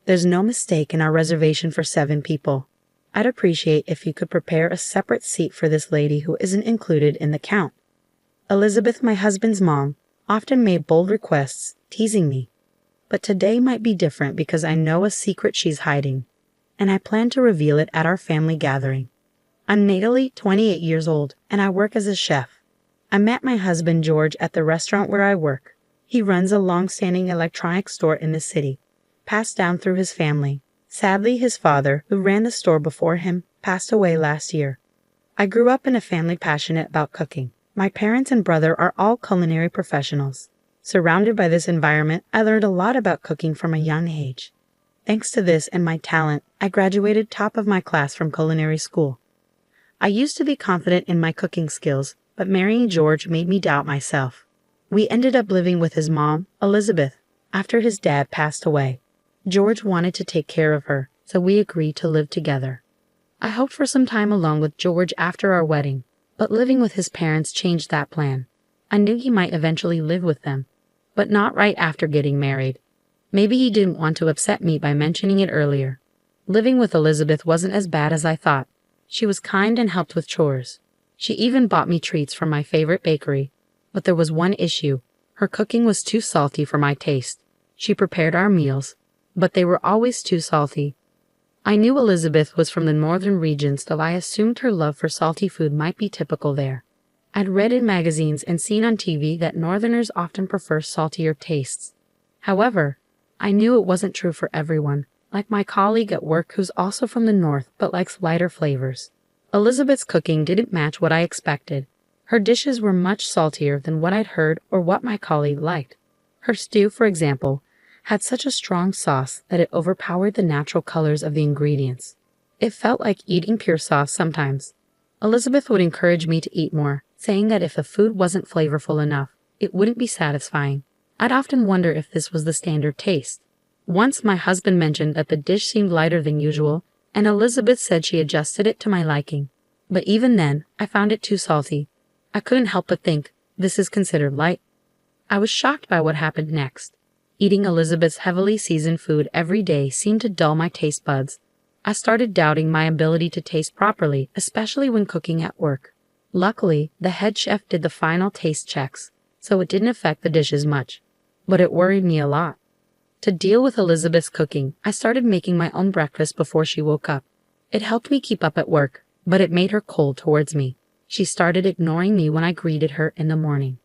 There's no mistake in our reservation for 7 people. I'd appreciate if you could prepare a separate seat for this lady who isn't included in the count. Elizabeth, my husband's mom, often made bold requests, teasing me. But today might be different because I know a secret she's hiding, and I plan to reveal it at our family gathering. I'm Natalie, 28 years old, and I work as a chef. I met my husband George at the restaurant where I work. He runs a long-standing electronics store in the city, passed down through his family. Sadly, his father, who ran the store before him, passed away last year. I grew up in a family passionate about cooking. My parents and brother are all culinary professionals. Surrounded by this environment, I learned a lot about cooking from a young age. Thanks to this and my talent, I graduated top of my class from culinary school. I used to be confident in my cooking skills, but marrying George made me doubt myself. We ended up living with his mom, Elizabeth, after his dad passed away. George wanted to take care of her, so we agreed to live together. I hoped for some time alone with George after our wedding, but living with his parents changed that plan. I knew he might eventually live with them, but not right after getting married. Maybe he didn't want to upset me by mentioning it earlier. Living with Elizabeth wasn't as bad as I thought. She was kind and helped with chores. She even bought me treats from my favorite bakery. But there was one issue. Her cooking was too salty for my taste. She prepared our meals, but they were always too salty. I knew Elizabeth was from the northern regions, though I assumed her love for salty food might be typical there. I'd read in magazines and seen on TV that northerners often prefer saltier tastes. However, I knew it wasn't true for everyone, like my colleague at work who's also from the north but likes lighter flavors. Elizabeth's cooking didn't match what I expected. Her dishes were much saltier than what I'd heard or what my colleague liked. Her stew, for example, had such a strong sauce that it overpowered the natural colors of the ingredients. It felt like eating pure sauce sometimes. Elizabeth would encourage me to eat more, saying that if the food wasn't flavorful enough, it wouldn't be satisfying. I'd often wonder if this was the standard taste. Once my husband mentioned that the dish seemed lighter than usual, and Elizabeth said she adjusted it to my liking. But even then, I found it too salty. I couldn't help but think, this is considered light. I was shocked by what happened next. Eating Elizabeth's heavily seasoned food every day seemed to dull my taste buds. I started doubting my ability to taste properly, especially when cooking at work. Luckily, the head chef did the final taste checks, so it didn't affect the dishes much. But it worried me a lot. To deal with Elizabeth's cooking, I started making my own breakfast before she woke up. It helped me keep up at work, but it made her cold towards me. She started ignoring me when I greeted her in the morning.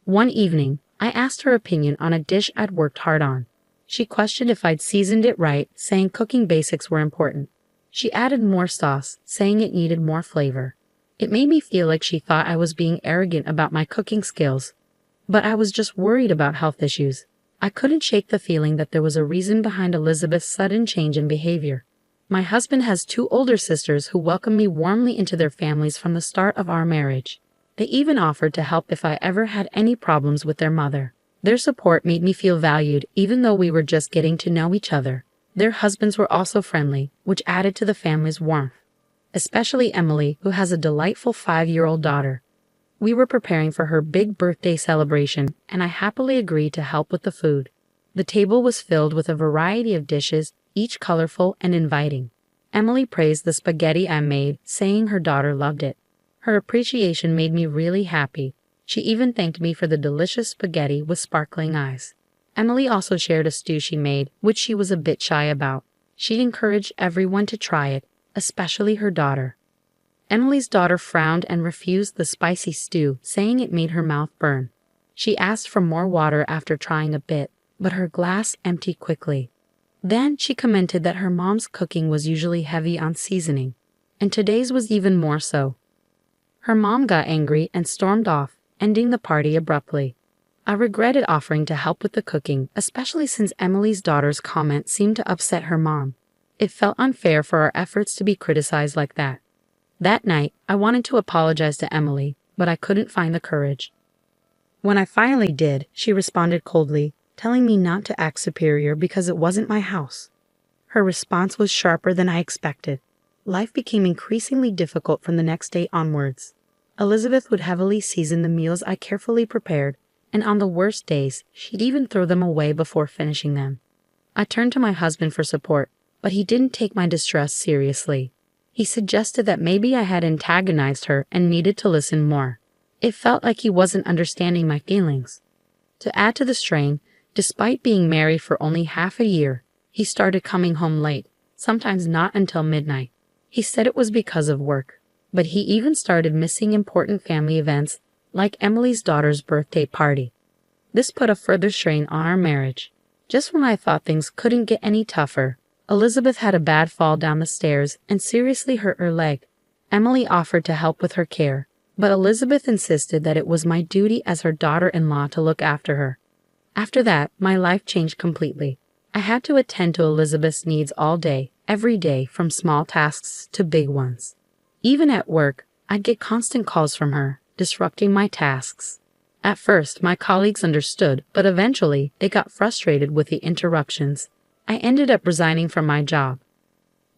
One evening, I asked her opinion on a dish I'd worked hard on. She questioned if I'd seasoned it right, saying cooking basics were important. She added more sauce, saying it needed more flavor. It made me feel like she thought I was being arrogant about my cooking skills. But I was just worried about health issues. I couldn't shake the feeling that there was a reason behind Elizabeth's sudden change in behavior. My husband has 2 older sisters who welcomed me warmly into their families from the start of our marriage. They even offered to help if I ever had any problems with their mother. Their support made me feel valued even though we were just getting to know each other. Their husbands were also friendly, which added to the family's warmth. Especially Emily, who has a delightful 5-year-old daughter. We were preparing for her big birthday celebration, and I happily agreed to help with the food. The table was filled with a variety of dishes, each colorful and inviting. Emily praised the spaghetti I made, saying her daughter loved it. Her appreciation made me really happy. She even thanked me for the delicious spaghetti with sparkling eyes. Emily also shared a stew she made, which she was a bit shy about. She encouraged everyone to try it, especially her daughter. Emily's daughter frowned and refused the spicy stew, saying it made her mouth burn. She asked for more water after trying a bit, but her glass emptied quickly. Then she commented that her mom's cooking was usually heavy on seasoning, and today's was even more so. Her mom got angry and stormed off, ending the party abruptly. I regretted offering to help with the cooking, especially since Emily's daughter's comment seemed to upset her mom. It felt unfair for our efforts to be criticized like that. That night, I wanted to apologize to Emily, but I couldn't find the courage. When I finally did, she responded coldly, telling me not to act superior because it wasn't my house. Her response was sharper than I expected. Life became increasingly difficult from the next day onwards. Elizabeth would heavily season the meals I carefully prepared, and on the worst days, she'd even throw them away before finishing them. I turned to my husband for support, but he didn't take my distress seriously. He suggested that maybe I had antagonized her and needed to listen more. It felt like he wasn't understanding my feelings. To add to the strain, despite being married for only half a year, he started coming home late, sometimes not until midnight. He said it was because of work, but he even started missing important family events like Emily's daughter's birthday party. This put a further strain on our marriage. Just when I thought things couldn't get any tougher, Elizabeth had a bad fall down the stairs and seriously hurt her leg. Emily offered to help with her care, but Elizabeth insisted that it was my duty as her daughter-in-law to look after her. After that, my life changed completely. I had to attend to Elizabeth's needs all day, every day, from small tasks to big ones. Even at work, I'd get constant calls from her, disrupting my tasks. At first, my colleagues understood, but eventually, they got frustrated with the interruptions. I ended up resigning from my job.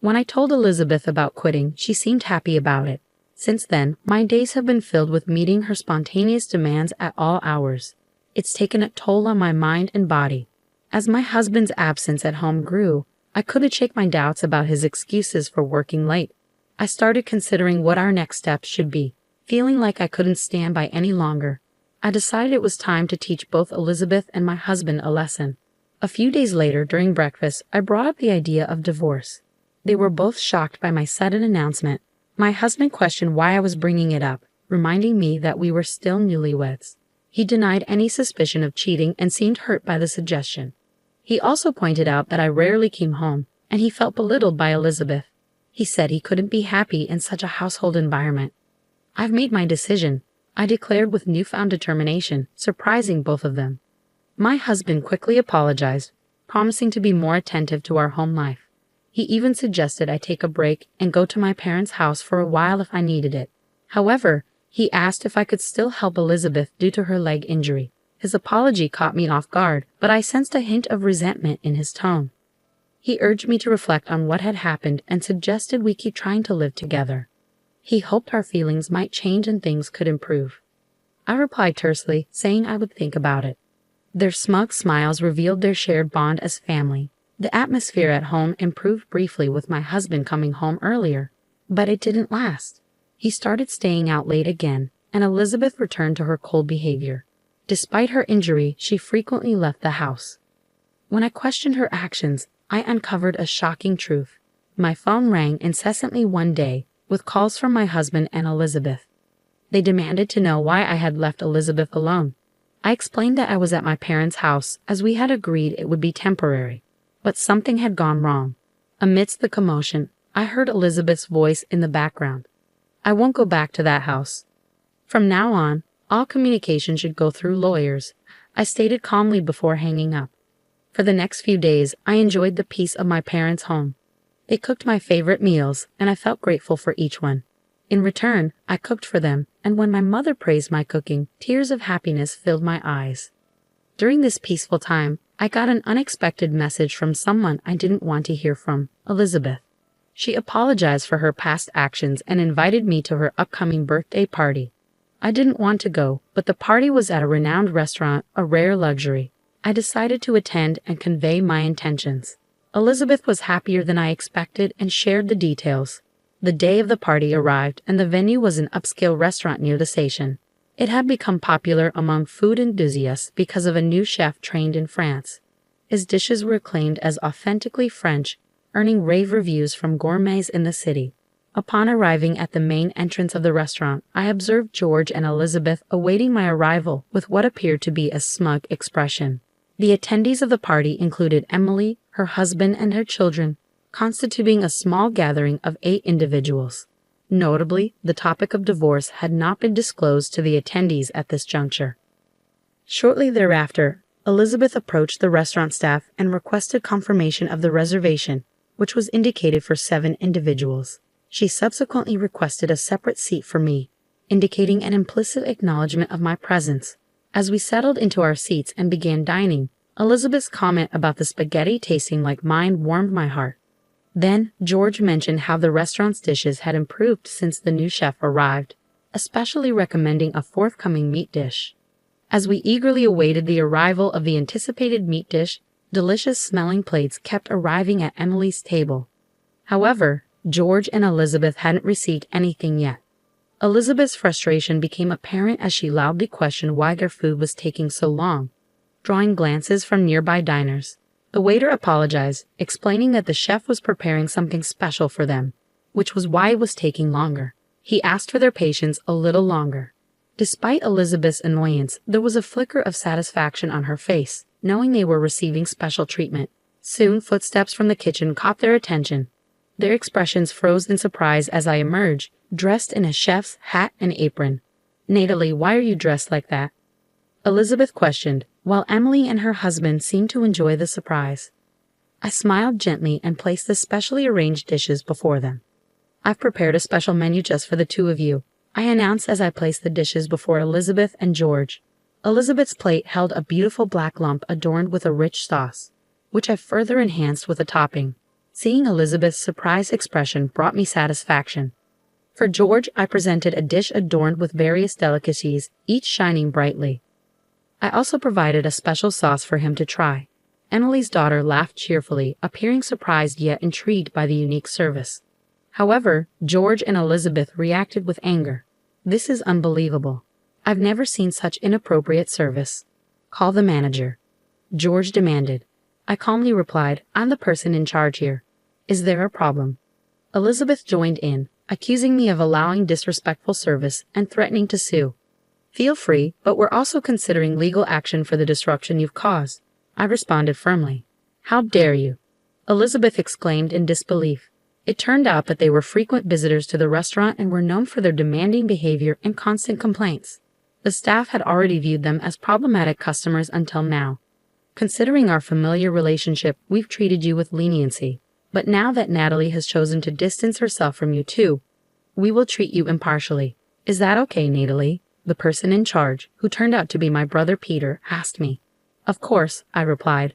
When I told Elizabeth about quitting, she seemed happy about it. Since then, my days have been filled with meeting her spontaneous demands at all hours. It's taken a toll on my mind and body. As my husband's absence at home grew, I couldn't shake my doubts about his excuses for working late. I started considering what our next steps should be. Feeling like I couldn't stand by any longer, I decided it was time to teach both Elizabeth and my husband a lesson. A few days later, during breakfast, I brought up the idea of divorce. They were both shocked by my sudden announcement. My husband questioned why I was bringing it up, reminding me that we were still newlyweds. He denied any suspicion of cheating and seemed hurt by the suggestion. He also pointed out that I rarely came home, and he felt belittled by Elizabeth. He said he couldn't be happy in such a household environment. "I've made my decision," I declared with newfound determination, surprising both of them. My husband quickly apologized, promising to be more attentive to our home life. He even suggested I take a break and go to my parents' house for a while if I needed it. However, he asked if I could still help Elizabeth due to her leg injury. His apology caught me off guard, but I sensed a hint of resentment in his tone. He urged me to reflect on what had happened and suggested we keep trying to live together. He hoped our feelings might change and things could improve. I replied tersely, saying I would think about it. Their smug smiles revealed their shared bond as family. The atmosphere at home improved briefly with my husband coming home earlier, but it didn't last. He started staying out late again, and Elizabeth returned to her cold behavior. Despite her injury, she frequently left the house. When I questioned her actions, I uncovered a shocking truth. My phone rang incessantly one day, with calls from my husband and Elizabeth. They demanded to know why I had left Elizabeth alone. I explained that I was at my parents' house, as we had agreed it would be temporary. But something had gone wrong. Amidst the commotion, I heard Elizabeth's voice in the background. "I won't go back to that house. From now on, all communication should go through lawyers," I stated calmly before hanging up. For the next few days, I enjoyed the peace of my parents' home. They cooked my favorite meals, and I felt grateful for each one. In return, I cooked for them, and when my mother praised my cooking, tears of happiness filled my eyes. During this peaceful time, I got an unexpected message from someone I didn't want to hear from, Elizabeth. She apologized for her past actions and invited me to her upcoming birthday party. I didn't want to go, but the party was at a renowned restaurant, a rare luxury. I decided to attend and convey my intentions. Elizabeth was happier than I expected and shared the details. The day of the party arrived, and the venue was an upscale restaurant near the station. It had become popular among food enthusiasts because of a new chef trained in France. His dishes were acclaimed as authentically French, earning rave reviews from gourmets in the city. Upon arriving at the main entrance of the restaurant, I observed George and Elizabeth awaiting my arrival with what appeared to be a smug expression. The attendees of the party included Emily, her husband, and her children, constituting a small gathering of 8 individuals. Notably, the topic of divorce had not been disclosed to the attendees at this juncture. Shortly thereafter, Elizabeth approached the restaurant staff and requested confirmation of the reservation, which was indicated for 7 individuals. She subsequently requested a separate seat for me, indicating an implicit acknowledgement of my presence. As we settled into our seats and began dining, Elizabeth's comment about the spaghetti tasting like mine warmed my heart. Then, George mentioned how the restaurant's dishes had improved since the new chef arrived, especially recommending a forthcoming meat dish. As we eagerly awaited the arrival of the anticipated meat dish, Delicious smelling plates kept arriving at Emily's table. However, George and Elizabeth hadn't received anything yet. Elizabeth's frustration became apparent as she loudly questioned why their food was taking so long, drawing glances from nearby diners. The waiter apologized, explaining that the chef was preparing something special for them, which was why it was taking longer. He asked for their patience a little longer. Despite Elizabeth's annoyance, there was a flicker of satisfaction on her face, knowing they were receiving special treatment. Soon, footsteps from the kitchen caught their attention. Their expressions froze in surprise as I emerged, dressed in a chef's hat and apron. "Natalie, why are you dressed like that?" Elizabeth questioned, while Emily and her husband seemed to enjoy the surprise. I smiled gently and placed the specially arranged dishes before them. "I've prepared a special menu just for the two of you," I announced as I placed the dishes before Elizabeth and George. Elizabeth's plate held a beautiful black lump adorned with a rich sauce, which I further enhanced with a topping. Seeing Elizabeth's surprised expression brought me satisfaction. For George, I presented a dish adorned with various delicacies, each shining brightly. I also provided a special sauce for him to try. Emily's daughter laughed cheerfully, appearing surprised yet intrigued by the unique service. However, George and Elizabeth reacted with anger. "This is unbelievable. I've never seen such inappropriate service. Call the manager," George demanded. I calmly replied, "I'm the person in charge here. Is there a problem?" Elizabeth joined in, accusing me of allowing disrespectful service and threatening to sue. "Feel free, but we're also considering legal action for the disruption you've caused," I responded firmly. "How dare you?" Elizabeth exclaimed in disbelief. It turned out that they were frequent visitors to the restaurant and were known for their demanding behavior and constant complaints. The staff had already viewed them as problematic customers until now. "Considering our familiar relationship, we've treated you with leniency. But now that Natalie has chosen to distance herself from you too, we will treat you impartially. Is that okay, Natalie?" The person in charge, who turned out to be my brother Peter, asked me. "Of course," I replied.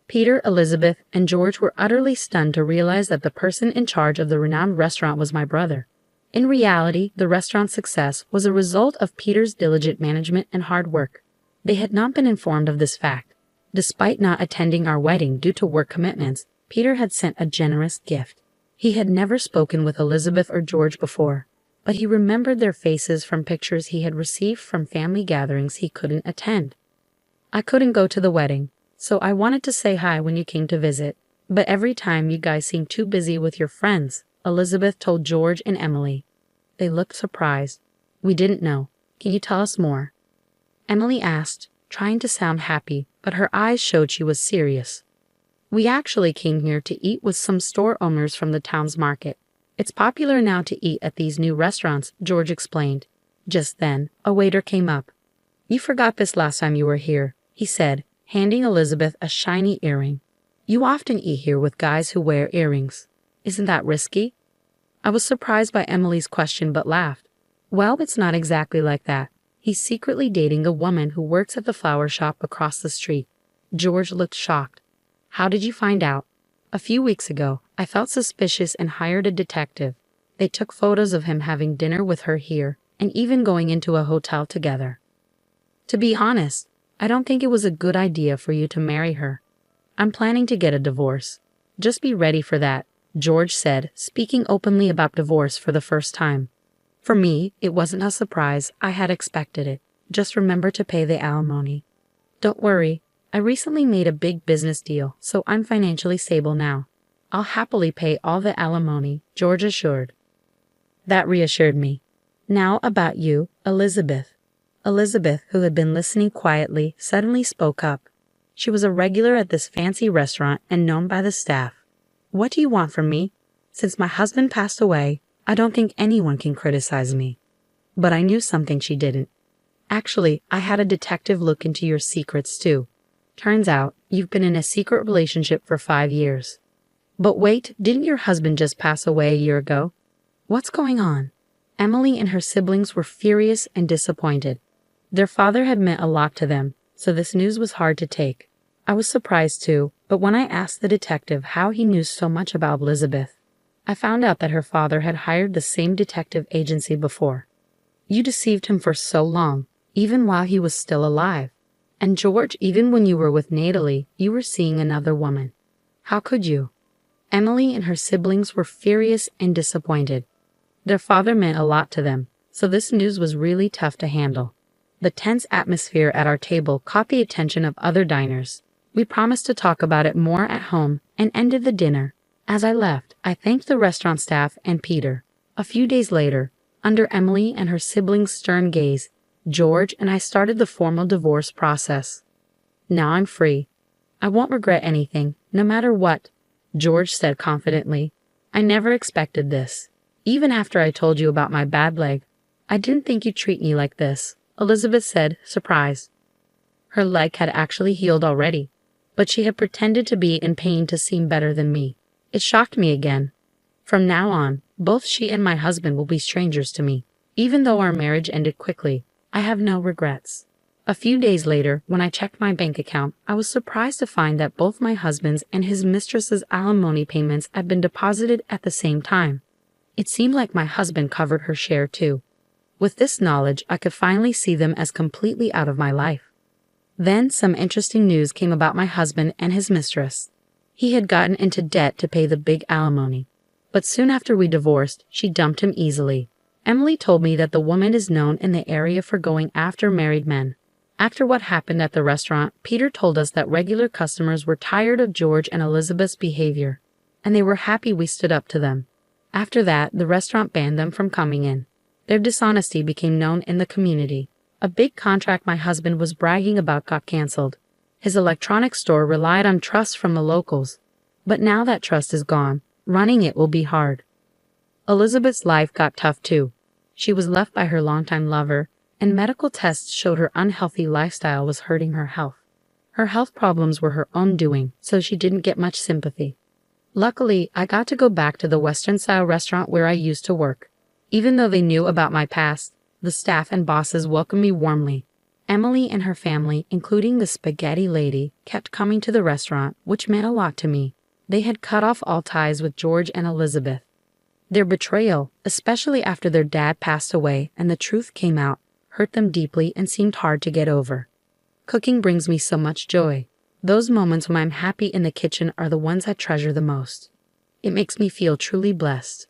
Peter, Elizabeth, and George were utterly stunned to realize that the person in charge of the renowned restaurant was my brother. In reality, the restaurant's success was a result of Peter's diligent management and hard work. They had not been informed of this fact. Despite not attending our wedding due to work commitments, Peter had sent a generous gift. He had never spoken with Elizabeth or George before, but he remembered their faces from pictures he had received from family gatherings he couldn't attend. "I couldn't go to the wedding, so I wanted to say hi when you came to visit, but every time you guys seem too busy with your friends," Elizabeth told George and Emily. They looked surprised. "We didn't know. Can you tell us more?" Emily asked, trying to sound happy, but her eyes showed she was serious. "We actually came here to eat with some store owners from the town's market. It's popular now to eat at these new restaurants," George explained. Just then, a waiter came up. "You forgot this last time you were here," he said, handing Elizabeth a shiny earring. "You often eat here with guys who wear earrings. Isn't that risky?" I was surprised by Emily's question but laughed. "Well, it's not exactly like that. He's secretly dating a woman who works at the flower shop across the street." George looked shocked. "How did you find out?" "A few weeks ago, I felt suspicious and hired a detective. They took photos of him having dinner with her here and even going into a hotel together. To be honest, I don't think it was a good idea for you to marry her. I'm planning to get a divorce. Just be ready for that," George said, speaking openly about divorce for the first time. For me, it wasn't a surprise. I had expected it. Just remember to pay the alimony. "Don't worry. I recently made a big business deal, so I'm financially stable now. I'll happily pay all the alimony," George assured. That reassured me. "Now about you, Elizabeth." Elizabeth, who had been listening quietly, suddenly spoke up. She was a regular at this fancy restaurant and known by the staff. "What do you want from me? Since my husband passed away, I don't think anyone can criticize me." But I knew something she didn't. "Actually, I had a detective look into your secrets too. Turns out, you've been in a secret relationship for 5 years. But wait, didn't your husband just pass away a year ago? What's going on?" Emily and her siblings were furious and disappointed. Their father had meant a lot to them, so this news was hard to take. I was surprised too, but when I asked the detective how he knew so much about Elizabeth, I found out that her father had hired the same detective agency before. "You deceived him for so long, even while he was still alive." And George, even when you were with Natalie, you were seeing another woman. How could you? Emily and her siblings were furious and disappointed. Their father meant a lot to them, so this news was really tough to handle. The tense atmosphere at our table caught the attention of other diners. We promised to talk about it more at home and ended the dinner. As I left, I thanked the restaurant staff and Peter. A few days later, under Emily and her siblings' stern gaze, George and I started the formal divorce process. Now I'm free. I won't regret anything, no matter what, George said confidently. I never expected this. Even after I told you about my bad leg, I didn't think you'd treat me like this, Elizabeth said, surprised. Her leg had actually healed already, but she had pretended to be in pain to seem better than me. It shocked me again. From now on, both she and my husband will be strangers to me. Even though our marriage ended quickly, I have no regrets. A few days later, when I checked my bank account, I was surprised to find that both my husband's and his mistress's alimony payments had been deposited at the same time. It seemed like my husband covered her share too. With this knowledge, I could finally see them as completely out of my life. Then some interesting news came about my husband and his mistress. He had gotten into debt to pay the big alimony. But soon after we divorced, she dumped him easily. Emily told me that the woman is known in the area for going after married men. After what happened at the restaurant, Peter told us that regular customers were tired of George and Elizabeth's behavior, and they were happy we stood up to them. After that, the restaurant banned them from coming in. Their dishonesty became known in the community. A big contract my husband was bragging about got canceled. His electronics store relied on trust from the locals. But now that trust is gone, running it will be hard. Elizabeth's life got tough too. She was left by her longtime lover, and medical tests showed her unhealthy lifestyle was hurting her health. Her health problems were her own doing, so she didn't get much sympathy. Luckily, I got to go back to the Western-style restaurant where I used to work. Even though they knew about my past, the staff and bosses welcomed me warmly. Emily and her family, including the spaghetti lady, kept coming to the restaurant, which meant a lot to me. They had cut off all ties with George and Elizabeth. Their betrayal, especially after their dad passed away and the truth came out, hurt them deeply and seemed hard to get over. Cooking brings me so much joy. Those moments when I'm happy in the kitchen are the ones I treasure the most. It makes me feel truly blessed.